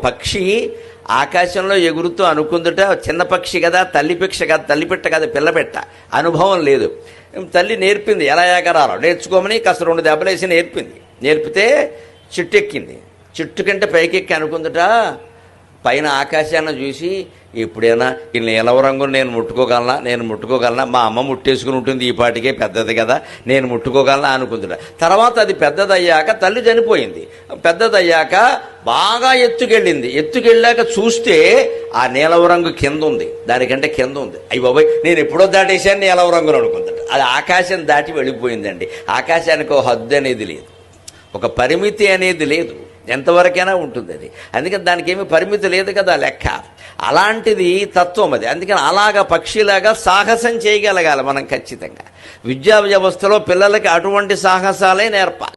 పక్షి ఆకాశంలో ఎగురుతూ అనుకుందుట, చిన్న పక్షి కదా, తల్లి పక్షి కదా, తల్లిపిట్ట కదా, పిల్లపెట్ట, అనుభవం లేదు. తల్లి నేర్పింది ఎలా ఎగరాలో నేర్చుకోమని, కాస్త 2 దెబ్బలేసి నేర్పితే చెట్టు ఎక్కింది. చెట్టు కంటే పైకెక్కి అనుకుందుట, పైన ఆకాశాన్ని చూసి ఎప్పుడైనా ఈ నీలవ రంగును నేను ముట్టుకోగలనా, మా అమ్మ ముట్టేసుకుని ఉంటుంది, ఈ పాటికే పెద్దది కదా, నేను ముట్టుకోగలనా అనుకుంటున్నా. తర్వాత అది పెద్దదయ్యాక తల్లి చనిపోయింది. పెద్దదయ్యాక బాగా ఎత్తుకెళ్ళాక చూస్తే ఆ నీలవ రంగు కింద ఉంది, దానికంటే కింద ఉంది. అయ్యి బాబాయ్, నేను ఎప్పుడో దాటేశాను నీలవ రంగును అనుకుంటాడు. అది ఆకాశం దాటి వెళ్ళిపోయిందండి. ఆకాశానికి ఒక హద్దు అనేది లేదు, ఒక పరిమితి అనేది లేదు, ఎంతవరకైనా ఉంటుంది అది. అందుకని దానికి ఏమీ పరిమితి లేదు కదా లెక్క. అలాంటిది తత్వం అది. అందుకని అలాగా పక్షిలాగా సాహసం చేయగలగాలి మనం ఖచ్చితంగా. విద్యా వ్యవస్థలో పిల్లలకి అటువంటి సాహసాలే నేర్పాలి.